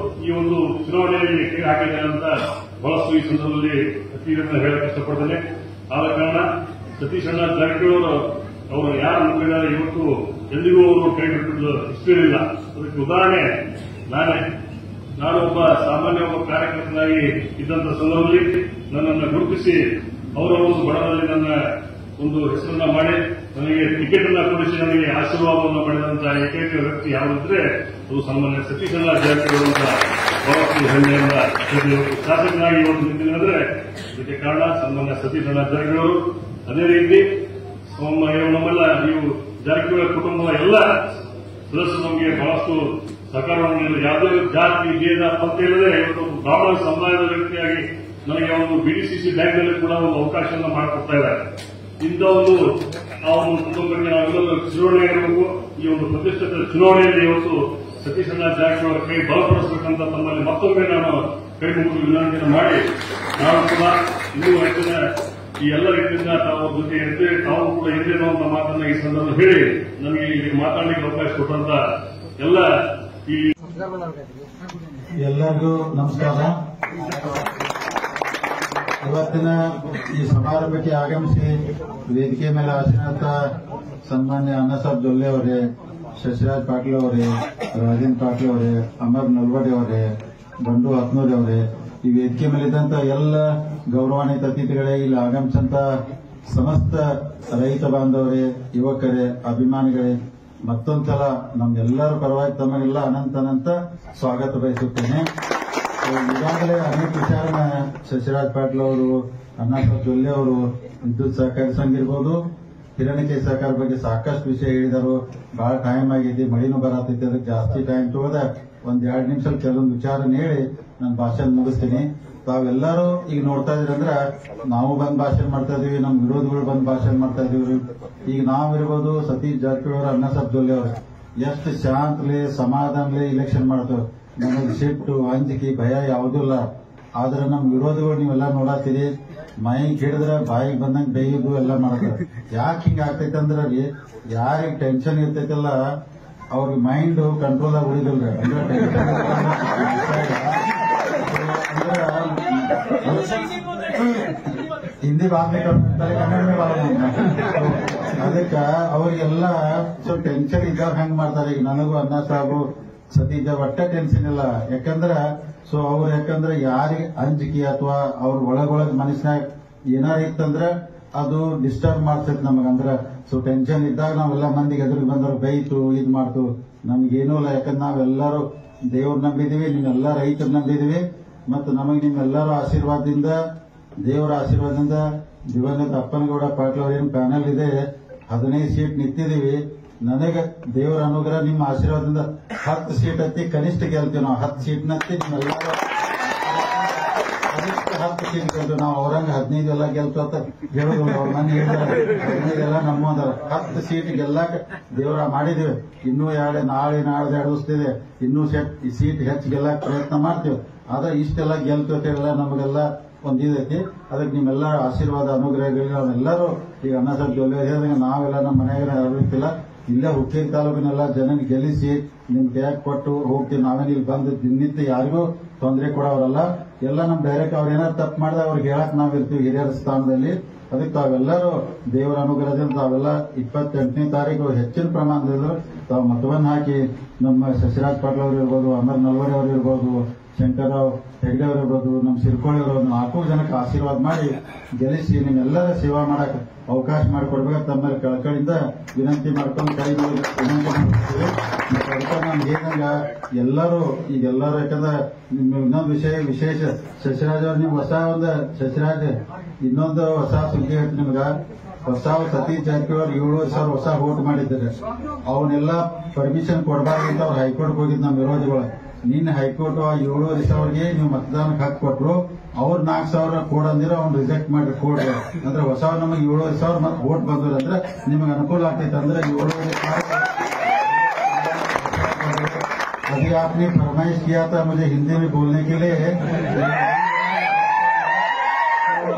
ಈ ಒಂದು ಚುನಾವಣೆಯಲ್ಲಿ ಕೈ ಹಾಕಿದ್ದಾರೆ ಅಂತ ಬಹಳಷ್ಟು ಈ ಸಂದರ್ಭದಲ್ಲಿ ಅತಿಥಿಗಳನ್ನ ಹೇಳಕ್ಕೆ ಇಷ್ಟಪಡ್ತೇನೆ. ಆದ ಕಾರಣ ಸತೀಶ್ ಅಣ್ಣ ಜಾರಕಿಹೊಳಿ ಅವರು ಯಾರು ನಂಬಿದ್ದಾರೆ ಇವತ್ತು ಎಂದಿಗೂ ಅವರು ಕೈ ಬಿಟ್ಟಿದ್ದು ಇಷ್ಟೇನಿಲ್ಲ. ಅದಕ್ಕೆ ಉದಾಹರಣೆ ನಾನು ಒಬ್ಬ ಸಾಮಾನ್ಯ ಕಾರ್ಯಕರ್ತನಾಗಿ ಇದ್ದಂತ ಸಂದರ್ಭದಲ್ಲಿ ನನ್ನನ್ನು ಗುರುತಿಸಿ ಅವರ ಒಂದು ಬಣದಲ್ಲಿ ನನ್ನ ಒಂದು ಹೆಸರನ್ನ ಮಾಡಿ ನನಗೆ ಟಿಕೆಟ್ ಅನ್ನ ಕೊಡಿಸಿ ನನಗೆ ಆಶೀರ್ವಾದವನ್ನು ಮಾಡಿದಂತಹ ಏಕೈಕ ವ್ಯಕ್ತಿ ಯಾರಿದ್ರೆ ಅದು ಸನ್ಮಾನ್ಯ ಸತೀಶ್ ಅಣ್ಣ ಜಾರಕಿಹೊಳಿ ಅಂತ ಬಹಳಷ್ಟು ಹೆಮ್ಮೆಯಿಂದ ಶಾಸಕನಾಗಿ ಇವತ್ತು ನಿಂತಿದ್ರೆ ಇದಕ್ಕೆ ಕಾರಣ ಸನ್ಮಾನ್ಯ ಸತೀಶ್ ಅಣ್ಣ ಜಾರಕಿಹೊಳಿ. ಅದೇ ರೀತಿ ನಮ್ಮೆಲ್ಲ ನೀವು ಜಾರಕಿಹೊಳಿ ಕುಟುಂಬದ ಎಲ್ಲ ಸದಸ್ಯರು ನಮಗೆ ಬಹಳಷ್ಟು ಸಹಕಾರವನ್ನು ನೀಡಿದ. ಯಾವುದೇ ಜಾತಿ ಭೇದ ಪಂಥ ಇಲ್ಲದೆ ಇವತ್ತು ಬ್ರಾಹ್ಮಣ ಸಮುದಾಯದ ವ್ಯಕ್ತಿಯಾಗಿ ನನಗೆ ಒಂದು ಬಿಡಿಸಿಸಿ ಬ್ಯಾಂಕ್ನಲ್ಲಿ ಕೂಡ ಒಂದು ಅವಕಾಶವನ್ನು ಮಾಡಿಕೊಡ್ತಾ ಇದ್ದಾರೆ. ಇಂಥ ಆ ಒಂದು ಕುಟುಂಬಕ್ಕೆ ನಾವೆಲ್ಲರೂ ಚುನಾವಣೆ ಇರಬೇಕು. ಈ ಒಂದು ಪ್ರತಿಷ್ಠಿತ ಚುನಾವಣೆಯಲ್ಲಿ ಇವತ್ತು ಸತೀಶ್ ಅಣ್ಣ ಜಾರಕಿಹೊಳಿ ಕೈ ಬಲಪಡಿಸಬೇಕಂತ ತಮ್ಮಲ್ಲಿ ಮತ್ತೊಮ್ಮೆ ನಾನು ಕೈ ಮುಗಿದು ವಿನಂತಿಯನ್ನು ಮಾಡಿ ನಾವು ಕೂಡ ಇನ್ನೂ ಹೆಚ್ಚಿನ ಈ ಎಲ್ಲ ರೀತಿಯಿಂದ ತಾವು ಜೊತೆ ಇರ್ತೇವೆ, ತಾವು ಕೂಡ ಇರಲಿ ಅನ್ನುವಂತ ಮಾತನ್ನ ಈ ಸಂದರ್ಭ ಹೇಳಿ ನನಗೆ ಇಲ್ಲಿ ಮಾತಾಡಲಿಕ್ಕೆ ಅವಕಾಶ ಕೊಟ್ಟಂತ ಎಲ್ಲ ಈ ಎಲ್ಲರಿಗೂ ನಮಸ್ಕಾರ. ಇವತ್ತಿನ ಈ ಸಮಾರಂಭಕ್ಕೆ ಆಗಮಿಸಿ ವೇದಿಕೆ ಮೇಲೆ ಆಸೀನತ ಸನ್ಮಾನ್ಯ ಅನ್ನಸಾಬ್ ಜೊಲ್ಲೆ ಅವರೇ, ಶಶಿರಾಜ್ ಪಾಟೀಲ್ ಅವರೇ, ರಾಜೇಂದ್ರ ಪಾಟೀಲ್ ಅವರೇ, ಅಮರ್ ನಲ್ವಡಿ ಅವರೇ, ಬಂಡು ಹತ್ನೂರಿ ಅವರೇ, ಈ ವೇದಿಕೆ ಮೇಲಿದ್ದಂತ ಎಲ್ಲ ಗೌರವಾನ್ವಿತ ಅತಿಥಿಗಳೇ, ಇಲ್ಲಿ ಆಗಮಿಸಂತ ಸಮಸ್ತ ರೈತ ಬಾಂಧವರೇ, ಯುವಕರೇ, ಅಭಿಮಾನಿಗಳೇ, ಮತ್ತೊಂದ್ಸಲ ನಮ್ಮೆಲ್ಲರ ಪರವಾಗಿ ತಮಗೆಲ್ಲ ಅನಂತ ಸ್ವಾಗತ ಬಯಸುತ್ತೇನೆ. ಈಗಾಗಲೇ ಅನೇಕ ವಿಚಾರನ ಶಶಿರಾಜ್ ಪಾಟೀಲ್ ಅವರು, ಅನ್ನಸಾಬ್ ಜೊಲ್ಲೆ ಅವರು ವಿದ್ಯುತ್ ಸಹಕಾರಿ ಸಂಘ ಇರ್ಬೋದು, ಹಿರಣಿಕೆ ಸಹಕಾರ ಬಗ್ಗೆ ಸಾಕಷ್ಟು ವಿಷಯ ಹೇಳಿದರು. ಬಹಳ ಟೈಮ್ ಆಗಿದೆ, ಮಳಿನೂ ಬರತೈತೆ, ಅದಕ್ಕೆ ಜಾಸ್ತಿ ಟೈಮ್ ತಗೋದ ಒಂದ್ 2 ನಿಮಿಷ ಕೆಲವೊಂದು ವಿಚಾರ ಹೇಳಿ ನಾನು ಭಾಷಣ ಮುಗಿಸ್ತೀನಿ. ತಾವೆಲ್ಲರೂ ಈಗ ನೋಡ್ತಾ ಇದ್ರಂದ್ರ ನಾವು ಬಂದ್ ಭಾಷಣ ಮಾಡ್ತಾ ಇದೀವಿ, ನಮ್ ವಿರೋಧಿಗಳು ಬಂದ್ ಭಾಷಣ ಮಾಡ್ತಾ ಇದೀವಿ. ಈಗ ನಾವಿರ್ಬೋದು ಸತೀಶ್ ಜಾರಕಿಹೊಳಿ ಅವರು, ಅನ್ನಸಾಬ್ ಜೊಲ್ಲೆ ಅವರು ಎಷ್ಟು ಶಾಂತಲೆ ಸಮಾಧಾನಲೆ ಇಲೆಕ್ಷನ್ ಮಾಡ್ತೇವೆ. ನಮಗೆ ಸಿಟ್ಟು, ಅಂಜಿಕೆ, ಭಯ ಯಾವುದೂ ಇಲ್ಲ. ಆದ್ರೆ ನಮ್ ವಿರೋಧಿಗಳು ನೀವೆಲ್ಲ ನೋಡತ್ತೀರಿ, ಮೈಕ್ ಹಿಡಿದ್ರೆ ಬಾಯಿಗೆ ಬಂದಂಗೆ ಬೇಯುದು ಎಲ್ಲ ಮಾಡ್ತಾರೆ. ಯಾಕೆ ಹಿಂಗ ಆಗ್ತೈತೆ ಅಂದ್ರೆ ರೀ, ಯಾರಿಗೆ ಟೆನ್ಷನ್ ಇರ್ತೈತಲ್ಲ ಅವ್ರಿಗೆ ಮೈಂಡ್ ಕಂಟ್ರೋಲ್ ಆಗಿ ಉಳಿದಿಲ್ರಿ. ಹಿಂದಿ ಬಾತ್ಮೆ ಕನ್ನಡ ಅದಕ್ಕೆ ಅವ್ರಿಗೆಲ್ಲ ಸ್ವಲ್ಪ ಟೆನ್ಷನ್ ಇದ್ದಾಗ ಹೆಂಗ್ ಮಾಡ್ತಾರೆ. ಈಗ ನನಗೂ ಅನ್ನ ಸಾಬು ಸತೀಶ ಒಟ್ಟ ಟೆನ್ಷನ್ ಇಲ್ಲ. ಯಾಕಂದ್ರೆ ಯಾಕಂದ್ರೆ ಯಾರಿಗೆ ಅಂಜಿಕೆ ಅಥವಾ ಅವ್ರ ಒಳಗೊಳಗ್ ಮನಸ್ಸಿನಾಗ ಏನಾರ ಇತ್ತಂದ್ರೆ ಅದು ಡಿಸ್ಟರ್ಬ್ ಮಾಡ್ತೈತಿ ನಮಗಂದ್ರ. ಟೆನ್ಷನ್ ಇದ್ದಾಗ ನಾವೆಲ್ಲ ಮಂದಿಗೆ ಎದುರಿಗೆ ಬಂದವ್ರು ಬೈತು ಇದ್ ಮಾಡ್ತು, ನಮ್ಗೇನೂ ಇಲ್ಲ. ಯಾಕಂದ್ರೆ ನಾವೆಲ್ಲರೂ ದೇವ್ರ ನಂಬಿದೀವಿ, ನೀವೆಲ್ಲ ರೈತರು ನಂಬಿದೀವಿ. ಮತ್ತು ನಮಗೆ ನಿಮ್ಮೆಲ್ಲರ ಆಶೀರ್ವಾದದಿಂದ, ದೇವರ ಆಶೀರ್ವಾದದಿಂದ ದಿವಂಗತ ಅಪ್ಪನಗೌಡ ಪಾಟೀಲ್ ಅವ್ರೇನು ಪ್ಯಾನಲ್ ಇದೆ 15 ಸೀಟ್ ನಿಂತಿದೀವಿ. ನನಗೆ ದೇವರ ಅನುಗ್ರಹ ನಿಮ್ಮ ಆಶೀರ್ವಾದದಿಂದ 10 ಸೀಟ್ ಹತ್ತಿ ಕನಿಷ್ಠ ಗೆಲ್ತೀವಿ. ನಾವು 10 ಸೀಟ್ ನತ್ತಿ ನಿಮ್ಮೆಲ್ಲರೂ ಕನಿಷ್ಠ 10 ಸೀಟ್ ಗೆಲ್ತೀವಿ. ನಾವು ಅವ್ರಂಗ 15 ಎಲ್ಲ ಗೆಲ್ತು ಅಂತ ಹೇಳುದಿಲ್ಲ. ಅವ್ರ ಮನೆ ಹೇಳಿದ್ರೆ 15 ಎಲ್ಲ ನಮ್ಮಂದ್ರ 10 ಸೀಟ್ ಗೆಲ್ಲಾಕ ದೇವರ ಮಾಡಿದೀವಿ. ಇನ್ನೂ ನಾಳೆ 2 ದಿವಸದಿದೆ, ಇನ್ನೂ ಸೀಟ್ ಹೆಚ್ಚು ಗೆಲ್ಲಾಕ ಪ್ರಯತ್ನ ಮಾಡ್ತೀವಿ. ಆದ್ರೆ ಇಷ್ಟೆಲ್ಲ ಗೆಲ್ತೇವೆಲ್ಲ ನಮಗೆಲ್ಲ ಒಂದಿದೈತಿ. ಅದಕ್ಕೆ ನಿಮ್ಮೆಲ್ಲ ಆಶೀರ್ವಾದ ಅನುಗ್ರಹಗಳಿಗೆ ನಾವೆಲ್ಲರೂ ಈಗ ಅನ್ನಸಾಬ್ ಜೊಲ್ಲೆ ಹೇಳಿದಂಗೆ ನಾವೆಲ್ಲ ನಮ್ಮ ಮನೆಯಾಗ ಇರ್ತಿಲ್ಲ. ಇಲ್ಲೇ ಹುಕ್ಕೇರಿ ತಾಲೂಕಿನೆಲ್ಲ ಜನನ ಗೆಲ್ಲಿಸಿ ನಿಮ್ ಕೈಯಾಗ ಕೊಟ್ಟು ಹೋಗ್ತೀವಿ. ನಾವೇನು ಇಲ್ಲಿ ಬಂದು ದಿನನಿತ್ಯ ಯಾರಿಗೂ ತೊಂದರೆ ಕೊಡೋರಲ್ಲ. ಎಲ್ಲ ನಮ್ ಡೈರೆಕ್ಟ್ ಅವ್ರು ಏನಾದ್ರು ತಪ್ಪು ಮಾಡಿದ್ರೆ ಅವ್ರಿಗೆ ಹೇಳಕ್ ನಾವ್ ಇರ್ತೀವಿ ಹಿರಿಯರ ಸ್ಥಾನದಲ್ಲಿ. ಅದಕ್ಕೆ ತಾವೆಲ್ಲರೂ ದೇವರ ಅನುಗ್ರಹದಿಂದ ತಾವೆಲ್ಲ 28ನೇ ತಾರೀಕು ಹೆಚ್ಚಿನ ಪ್ರಮಾಣದಲ್ಲಿ ತಾವು ಮತವನ್ನು ಹಾಕಿ ನಮ್ಮ ಶಶಿರಾಜ್ ಪಾಟೀಲ್ ಅವರು ಇರ್ಬೋದು, ಅಮರ್ ನಲ್ವಡಿ ಅವರು ಇರ್ಬೋದು, ಶಂಕರರಾವ್ ಹೆಗ್ಡೆ ಅವರು ಇರ್ಬೋದು, ನಮ್ಮ ಸಿರ್ಕೋಳಿ ಅವರು 4 ಜನಕ್ಕೆ ಆಶೀರ್ವಾದ ಮಾಡಿ ಗೆಲ್ಲಿಸಿ ನಿಮ್ಮೆಲ್ಲರ ಸೇವಾ ಮಾಡಕ್ ಅವಕಾಶ ಮಾಡಿಕೊಡ್ಬೇಕು ತಮ್ಮಲ್ಲಿ ಕಳಕಳಿಯಿಂದ ವಿನಂತಿ ಮಾಡ್ಕೊಂಡು ಕೈ ವಿನಂತಿ ಮಾಡ್ತೀವಿ. ಅದಕ್ಕೆ ನಮ್ಗೆ ಏನಂಗ ಎಲ್ಲರೂ ಈಗೆಲ್ಲರೂ ಯಾಕಂದ್ರೆ ಇನ್ನೊಂದು ವಿಶೇಷ ಶಶಿರಾಜ್ ಅವ್ರು ನಿಮ್ಗೆ ಶಶಿರಾಜ್ ಇನ್ನೊಂದು ಹೊಸ ಸುದ್ದಿ ಹೇಳ್ತೀನಿ ನಿಮ್ಗ. ಹೊಸ ಸತೀಶ್ ಜಾರಕಿಹೊಳಿ 7,000 ಹೊಸ ವೋಟ್ ಮಾಡಿದ್ದಾರೆ. ಅವನ್ನೆಲ್ಲ ಪರ್ಮಿಷನ್ ಕೊಡಬಾರ್ದು ಅಂತ ಅವ್ರು ಹೈಕೋರ್ಟ್ ಹೋಗಿದ್ ನಮ್ಮ ವಿರೋಧಿಗಳು. ನಿನ್ನೆ ಹೈಕೋರ್ಟ್ 7,000ಗೆ ನೀವು ಮತದಾನಕ್ಕೆ ಹಕ್ಕು ಕೊಟ್ಟರು. ಅವ್ರು 4,000 ಕೋಡ್ ಅಂದಿರೋ ಅವ್ನು ರಿಜೆಕ್ಟ್ ಮಾಡಿ ಕೋಡ್ ಅಂದ್ರೆ ಹೊಸ ನಮಗೆ 7,000 ಮತ್ತೆ ವೋಟ್ ಬಂದ್ರು ಅಂದ್ರೆ ನಿಮಗೆ ಅನುಕೂಲ ಆಗ್ತೈತೆ. ಅಂದ್ರೆ 7,000 अभी आपने फरमाइश किया था मुझे हिंदी में बोलने के लिए।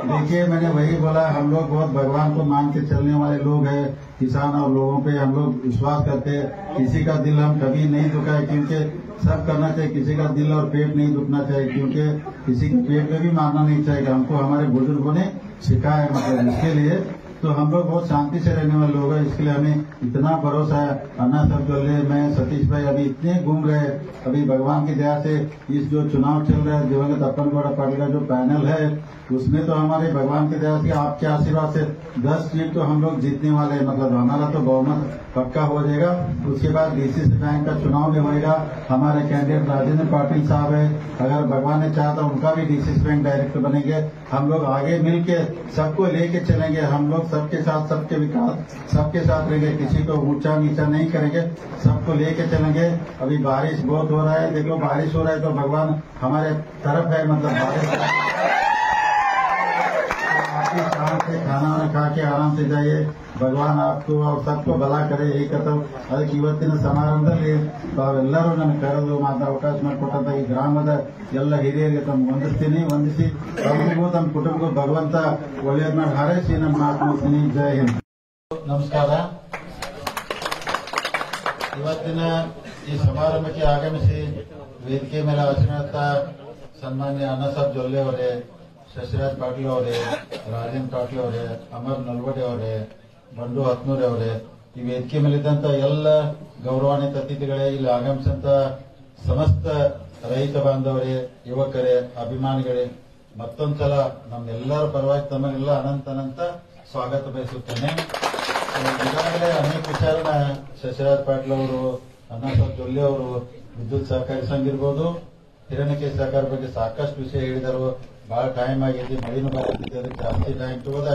देखिए मैंने वही बोला, हम लोग बहुत भगवान को मान के चलने वाले लोग हैं। किसान और लोगों पे हम लोग विश्वास करते हैं। किसी का दिल हम कभी नहीं दुखाए, क्योंकि सब करना चाहिए। किसी का दिल और पेट नहीं दुखना चाहिए, क्योंकि किसी के पेट में भी मारना नहीं चाहिए। हमको हमारे बुजुर्गों ने सिखाया है। मतलब इसके लिए तो हम लोग बहुत शांति से रहने वाले लोग हैं। इसके लिए हमें इतना भरोसा है। अन्ना सब चले, मैं सतीश भाई अभी इतने घूम रहे। अभी भगवान की दया से इस जो चुनाव चल रहा है दिवंगत अप्पन गौड़ा पाटिल का जो पैनल है, उसमें तो हमारे भगवान की दया से आपके आशीर्वाद से 10 सीट तो हम लोग जीतने वाले हैं। मतलब हमारा तो बहुमत पक्का हो जाएगा। उसके बाद डीसीसी बैंक का चुनाव भी होगा। हमारे कैंडिडेट राजेंद्र पाटिल साहब है, अगर भगवान ने चाहा तो उनका भी डीसीसी बैंक डायरेक्टर बनेंगे। हम लोग आगे मिलके सबको लेके चलेंगे। हम लोग सबके साथ, सबके विकास सबके साथ रहेंगे। किसी को ऊंचा नीचा नहीं करेंगे, सबको लेके चलेंगे। अभी बारिश बहुत हो रहा है, देखो बारिश हो रहा है तो भगवान हमारे तरफ है। मतलब बारिश आपकी शाम से खाना खा के आराम से जाइए। भगवान आपको और सबको भला करे, यही कहता हूँ। ಅದಕ್ಕೆ ಇವತ್ತಿನ ಸಮಾರಂಭದಲ್ಲಿ ತಾವೆಲ್ಲರೂ ನನಗೆ ಕರೆದು ಅವಕಾಶ ಮಾಡಿಕೊಟ್ಟಂತ ಈ ಗ್ರಾಮದ ಎಲ್ಲ ಹಿರಿಯರಿಗೆ ತಮ್ಮ ವಂದಿಸಿ ತಮಗೂ ತಮ್ಮ ಕುಟುಂಬಕ್ಕೂ ಭಗವಂತ ಒಳ್ಳೆಯದ್ ಮಾಡಿ ಹಾರೈಸಿ ನಮ್ಮ ಮಾತು ಮುಗಿಸ್ತೀನಿ. ಜೈ ಹಿಂದ್. ನಮಸ್ಕಾರ. ಇವತ್ತಿನ ಈ ಸಮಾರಂಭಕ್ಕೆ ಆಗಮಿಸಿ ವೇದಿಕೆ ಮೇಲೆ ಆಸೀನರಾದ ಸನ್ಮಾನ್ಯ ಅನ್ನಸಾಬ್ ಜೊಲ್ಲೆ ಅವರೇ, ಶಶಿರಾಜ್ ಪಾಟೀಲ್ ಅವರೇ, ರಾಜೇಂದ್ರ ಪಾಟೀಲ್ ಅವರೇ, ಅಮರ್ ನಲ್ವಡಿ ಅವರೇ, ಬಂಡು ಹತ್ನೂರಿ ಅವರೇ, ಈ ವೇದಿಕೆ ಮೇಲಿದ್ದಂತ ಎಲ್ಲ ಗೌರವಾನ್ವಿತ ಅತಿಥಿಗಳೇ, ಇಲ್ಲಿ ಆಗಮಿಸಿದಂತ ಸಮಸ್ತ ರೈತ ಬಾಂಧವರೇ, ಯುವಕರೇ, ಅಭಿಮಾನಿಗಳೇ, ಮತ್ತೊಂದ್ಸಲ ನಮ್ಮೆಲ್ಲರ ಪರವಾಗಿ ತಮಗೆಲ್ಲ ಅನಂತ ಸ್ವಾಗತ ಬಯಸುತ್ತೇನೆ. ಈಗಾಗಲೇ ಅನೇಕ ವಿಚಾರನ ಶಶಿರಾಜ್ ಪಾಟೀಲ್ ಅವರು, ಅನ್ನಸಾಬ್ ಜೊಲ್ಲೆ ಅವರು ವಿದ್ಯುತ್ ಸಹಕಾರಿ ಸಂಘ ಇರ್ಬೋದು, ಹಿರಣ್ಯಕೇಶಿ ಸಹಕಾರ ಬಗ್ಗೆ ಸಾಕಷ್ಟು ವಿಷಯ ಹೇಳಿದರು. ಬಹಳ ಟೈಮ್ ಆಗಿದೆ, ಮಳೆನೂ ಬರತ್ತಿದೆ, ಅದಕ್ಕೆ ಜಾಸ್ತಿ ಟೈಮ್ ತಗೋದ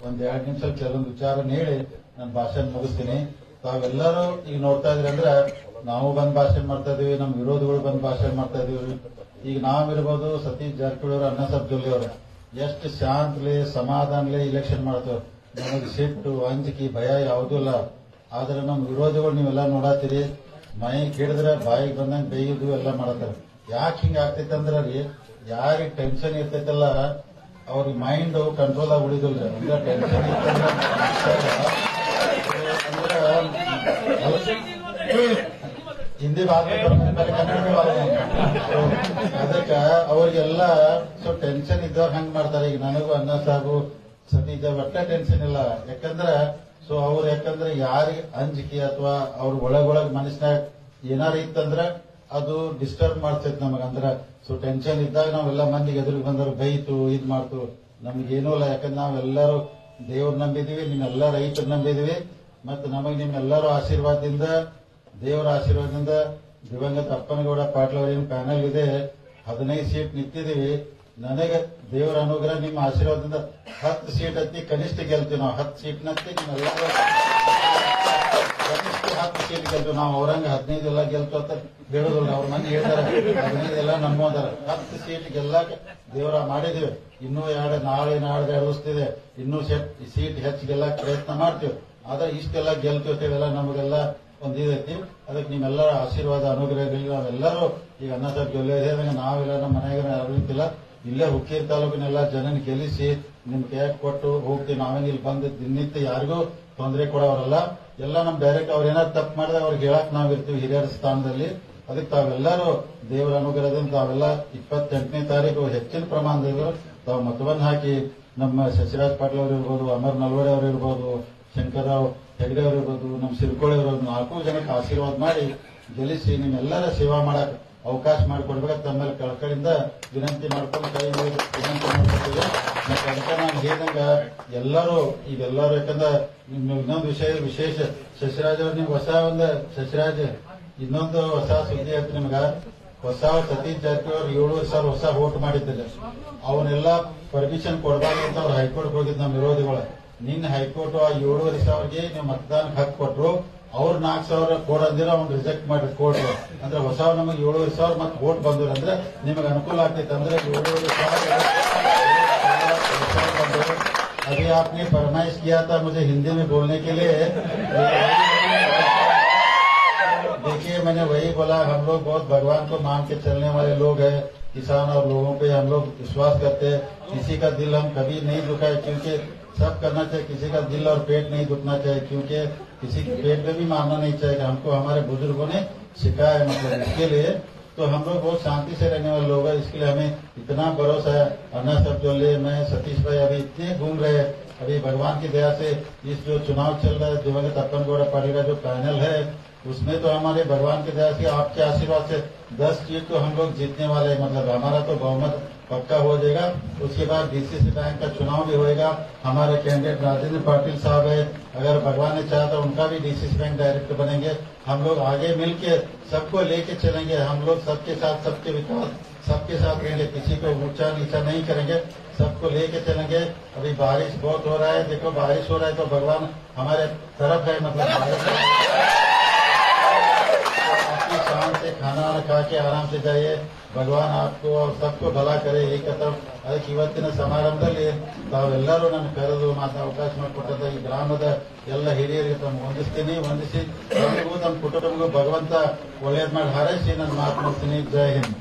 ಒಂದ್ 2 ನಿಮಿಷ ಕೆಲವೊಂದು ವಿಚಾರ ಹೇಳಿ ನನ್ನ ಭಾಷಣ ಮುಗಿಸ್ತೀನಿ. ತಾವೆಲ್ಲರೂ ಈಗ ನೋಡ್ತಾ ಇದ್ರಿ ಅಂದ್ರೆ ನಾವು ಬಂದ್ ಭಾಷಣ ಮಾಡ್ತಾ ಇದೀವಿ, ನಮ್ಮ ವಿರೋಧಿಗಳು ಬಂದ್ ಭಾಷಣ ಮಾಡ್ತಾ ಇದೀವಿ. ಈಗ ನಾವಿರ್ಬೋದು, ಸತೀಶ್ ಜಾರಕಿಹೊಳಿ ಅವರು, ಅನ್ನಸಾಬ್ ಜೊಲ್ಲೆ ಅವರು ಎಷ್ಟು ಶಾಂತಲೆ ಸಮಾಧಾನಲೆ ಇಲೆಕ್ಷನ್ ಮಾಡ್ತೇವೆ. ನಮಗೆ ಸಿಟ್ಟು, ಅಂಜಿಕೆ, ಭಯ ಯಾವುದೂ ಇಲ್ಲ. ಆದ್ರೆ ನಮ್ಮ ವಿರೋಧಿಗಳು ನೀವೆಲ್ಲ ನೋಡತ್ತೀರಿ, ಮೈಕ್ ಹಿಡಿದ್ರೆ ಬಾಯಿಗೆ ಬಂದಂಗೆ ಬೈಯುದು ಎಲ್ಲ ಮಾಡತ್ತಾರೆ. ಯಾಕೆ ಹಿಂಗ ಆಗ್ತೈತೆ ಅಂದ್ರೆ ರೀ, ಯಾರಿಗೆ ಟೆನ್ಷನ್ ಇರ್ತೈತಲ್ಲ ಅವ್ರಿಗೆ ಮೈಂಡ್ ಕಂಟ್ರೋಲ್ ಆಗಿ ಉಳಿದಿಲ್ರಿ. ಅಂದ್ರೆ ಟೆನ್ಷನ್ ಇರ್ತಂದ್ರೆ ಹಿಂದಿ ಭಾಷೆ ಕನ್ನಡ ಅದಕ್ಕೆ ಅವ್ರಿಗೆಲ್ಲ ಸ್ವಲ್ಪ ಟೆನ್ಷನ್ ಇದ್ದವ್ರು ಹಂಗ್ ಮಾಡ್ತಾರೆ. ಈಗ ನನಗೂ ಅನ್ನ ಸಾಬು ಸತೀಶ ಒಟ್ಟ ಟೆನ್ಷನ್ ಇಲ್ಲ. ಯಾಕಂದ್ರೆ ಯಾಕಂದ್ರೆ ಯಾರಿಗೆ ಅಂಜಿಕೆ ಅಥವಾ ಅವ್ರ ಒಳಗೊಳಗ್ ಮನಸ್ಸಿನಾಗ ಏನಾರ ಇತ್ತಂದ್ರೆ ಅದು ಡಿಸ್ಟರ್ಬ್ ಮಾಡ್ತೈತಿ ನಮಗಂದ್ರ. ಟೆನ್ಷನ್ ಇದ್ದಾಗ ನಾವೆಲ್ಲ ಮಂದಿಗೆ ಎದುರಿಗೆ ಬಂದರು ಬೈತು ಇದ್ ಮಾಡ್ತು, ನಮ್ಗೇನೂ ಇಲ್ಲ. ಯಾಕಂದ್ರೆ ನಾವೆಲ್ಲರೂ ದೇವ್ರ ನಂಬಿದೀವಿ, ನಿಮ್ಮೆಲ್ಲ ರೈತರು ನಂಬಿದೀವಿ. ಮತ್ತೆ ನಮಗೆ ನಿಮ್ಮೆಲ್ಲರೂ ಆಶೀರ್ವಾದದಿಂದ, ದೇವರ ಆಶೀರ್ವಾದದಿಂದ ದಿವಂಗತ ಅಪ್ಪನಗೌಡ ಪಾಟೀಲ್ ಅವರೇನು ಪ್ಯಾನಲ್ ಇದೆ 15 ಸೀಟ್ ನಿಂತಿದೀವಿ. ನನಗೆ ದೇವರ ಅನುಗ್ರಹ ನಿಮ್ಮ ಆಶೀರ್ವಾದದಿಂದ 10 ಸೀಟ್ ಹತ್ತಿ ಕನಿಷ್ಠ ಗೆಲ್ತೀವಿ. ನಾವು 10 ಸೀಟ್ ನತ್ತಿ ನಿಮ್ಮೆಲ್ಲರೂ ಕನಿಷ್ಠ 10 ಸೀಟ್ ಗೆಲ್ತೀವಿ. ನಾವು ಅವ್ರಂಗ 15 ಎಲ್ಲ ಗೆಲ್ತು ಅಂತ ಹೇಳೋದಿಲ್ಲ. ಅವ್ರ ಮಂದಿ ಹೇಳ್ತಾರೆ 15 ಎಲ್ಲ ನಮ್ಮೋದಾರ. 10 ಸೀಟ್ ಗೆಲ್ಲಕ ದೇವರ ಮಾಡಿದೀವಿ. ಇನ್ನೂ ನಾಳೆ ಎಡವಿಸ್ತಿದೆ, ಇನ್ನೂ ಸೀಟ್ ಹೆಚ್ಚು ಗೆಲ್ಲಕ್ ಪ್ರಯತ್ನ ಮಾಡ್ತೀವಿ. ಆದ್ರೆ ಇಷ್ಟೆಲ್ಲ ಗೆಲ್ತಿರ್ತೀವೆಲ್ಲ ನಮಗೆಲ್ಲ ಒಂದ್ ಇದೈತಿ. ಅದಕ್ಕೆ ನಿಮ್ಮೆಲ್ಲರ ಆಶೀರ್ವಾದ ಅನುಗ್ರಹಗಳಿಗೆ ನಾವೆಲ್ಲರೂ ಈಗ ಅನ್ನಸಾಬ್ ಜೊಲ್ಲೆ ನಾವೆಲ್ಲ ನಮ್ಮ ಮನೆಯಾಗ ಅರಿವಿಲ್ಲ ಇಲ್ಲೇ ಹುಕ್ಕೇರಿ ತಾಲೂಕಿನೆಲ್ಲ ಜನನ ಗೆಲ್ಲಿಸಿ ನಿಮ್ ಕೈಯಾಗ ಕೊಟ್ಟು ಹೋಗ್ತೀವಿ. ನಾವೇನು ಇಲ್ಲಿ ಬಂದು ದಿನನಿತ್ಯ ಯಾರಿಗೂ ತೊಂದರೆ ಕೊಡೋರಲ್ಲ. ಎಲ್ಲ ನಮ್ ಡೈರೆಕ್ಟ್ ಅವ್ರ ಏನಾದ್ರು ತಪ್ಪು ಮಾಡಿದ್ರೆ ಅವ್ರಿಗೆ ಹೇಳಕ್ ನಾವಿರ್ತೀವಿ ಹಿರಿಯರ ಸ್ಥಾನದಲ್ಲಿ. ಅದಕ್ಕೆ ತಾವೆಲ್ಲರೂ ದೇವರ ಅನುಗ್ರಹದಿಂದ ತಾವೆಲ್ಲ 28ನೇ ತಾರೀಕು ಹೆಚ್ಚಿನ ಪ್ರಮಾಣದಲ್ಲಿ ತಾವು ಮತವನ್ನು ಹಾಕಿ ನಮ್ಮ ಶಶಿರಾಜ್ ಪಾಟೀಲ್ ಅವರು ಇರ್ಬೋದು, ಅಮರ್ ನಲ್ವಡೆ ಅವರು ಇರ್ಬೋದು, ಶಂಕರ್ರಾವ್ ಹೆಗಡೆ ಅವರು ಇರ್ಬೋದು, ನಮ್ಮ ಸಿರ್ಕೋಳಿ ಅವರು 4 ಜನಕ್ಕೆ ಆಶೀರ್ವಾದ ಮಾಡಿ ಗೆಲ್ಲಿಸಿ ನಿಮ್ಮೆಲ್ಲರ ಸೇವಾ ಮಾಡಕ್ ಅವಕಾಶ ಮಾಡಿಕೊಡ್ಬೇಕು. ತಮ್ಮೇಲೆ ಕಳಕಳಿಂದ ವಿನಂತಿ ಮಾಡ್ಕೊಂಡು ಕೈ ವಿನಂತಿ ಮಾಡ್ಕೊತೀವಿ. ಮತ್ತೆ ಅದಕ್ಕೆ ನಾನು ಹೇಳಿದಂಗ ಎಲ್ಲರೂ ಈಗೆಲ್ಲರೂ ಯಾಕಂದ್ರೆ ಇನ್ನೊಂದು ವಿಶೇಷ ಶಶಿರಾಜ್ ಅವ್ರು ನಿಮ್ಗೆ ಶಶಿರಾಜ್ ಇನ್ನೊಂದು ಹೊಸ ಸುದ್ದಿ ಹೇಳ್ತೀನಿ ನಿಮ್ಗ. ಹೊಸ ಸತೀಶ್ ಜಾರಕಿಹೊಳಿ 7,000 ಹೊಸ ವೋಟ್ ಮಾಡಿದ್ದಾರೆ. ಅವನ್ನೆಲ್ಲ ಪರ್ಮಿಷನ್ ಕೊಡಬಾರ್ದು ಅಂತ ಅವ್ರು ಹೈಕೋರ್ಟ್ ಹೋಗಿದ್ ನಮ್ಮ ವಿರೋಧಿಗಳು. ನಿನ್ನೆ ಹೈಕೋರ್ಟ್ ಆ 7,500ಗೆ ನೀವು ಮತದಾನಕ್ಕೆ ಹಕ್ಕು ಕೊಟ್ಟರು. ಅವ್ರು 4,000 ಕೋಡ್ ಅಂದಿರ ಅವ್ನು ರಿಜೆಕ್ಟ್ ಮಾಡಿ ಕೋರ್ಟ್. ಅಂದ್ರೆ ಹೊಸ ನಮಗೆ 7,500 ಮತ್ತೆ ವೋಟ್ ಬಂದ್ರು ಅಂದ್ರೆ ನಿಮಗೆ ಅನುಕೂಲ ಆಗ್ತೈತೆ. ಅಂದ್ರೆ 7,500 अभी आपने फरमाइश किया था मुझे हिंदी में बोलने के लिए। देखिए मैंने वही बोला, हम लोग बहुत भगवान को मान के चलने वाले लोग हैं। किसान और लोगों पे हम लोग विश्वास करते हैं। किसी का दिल हम कभी नहीं दुखाए, क्योंकि सब करना चाहिए। किसी का दिल और पेट नहीं दुखना चाहिए, क्योंकि किसी के पेट में भी मारना नहीं चाहिए। हमको हमारे बुजुर्गों ने सिखाया है। मतलब इसके लिए तो हम लोग बहुत शांति से रहने वाले लोग हैं। इसके लिए हमें इतना भरोसा है। अन्ना सब जो ले मैं सतीश भाई अभी इतने घूम रहे हैं। अभी भगवान की दया से इस जो चुनाव चल रहा है दिवंगत अप्पन गौड़ा पार्टी का जो पैनल है उसमें तो हमारे भगवान की दया से आपके आशीर्वाद से 10 सीट तो हम लोग जीतने वाले हैं। मतलब हमारा तो बहुमत पक्का हो जाएगा। उसके बाद डीसीसी बैंक का चुनाव भी होएगा। हमारे कैंडिडेट राजेंद्र पाटिल साहब है, अगर भगवान ने चाहा तो उनका भी डीसीसी बैंक डायरेक्टर बनेंगे। हम लोग आगे मिलके सबको लेके चलेंगे। हम लोग सबके साथ सबके विकास सबके साथ रहेंगे। किसी को ऊंचा नीचा नहीं करेंगे, सबको लेके चलेंगे। अभी बारिश बहुत हो रहा है, देखो बारिश हो रहा है तो भगवान हमारे तरफ है। मतलब बारिश शाम से खाना खा के आराम से जाइए। भगवान आपको और सबको भला करे। ಅದಕ್ಕೆ ಇವತ್ತಿನ ಸಮಾರಂಭದಲ್ಲಿ ತಾವೆಲ್ಲರೂ ನನ್ನ ಕರೆದು ಅವಕಾಶ ಮಾಡಿಕೊಟ್ಟಂತ ಈ ಗ್ರಾಮದ ಎಲ್ಲ ಹಿರಿಯರಿಗೆ ತಮ್ಮ ವಂದಿಸಿ ತಮಗೂ ತಮ್ಮ ಕುಟುಂಬಕ್ಕೂ ಭಗವಂತ ಒಳ್ಳೇದ್ ಮಾಡಿ ಹಾರೈಸಿ ನನ್ನ ಮಾತು ಮಾಡ್ತೀನಿ. ಜೈ ಹಿಂದ್.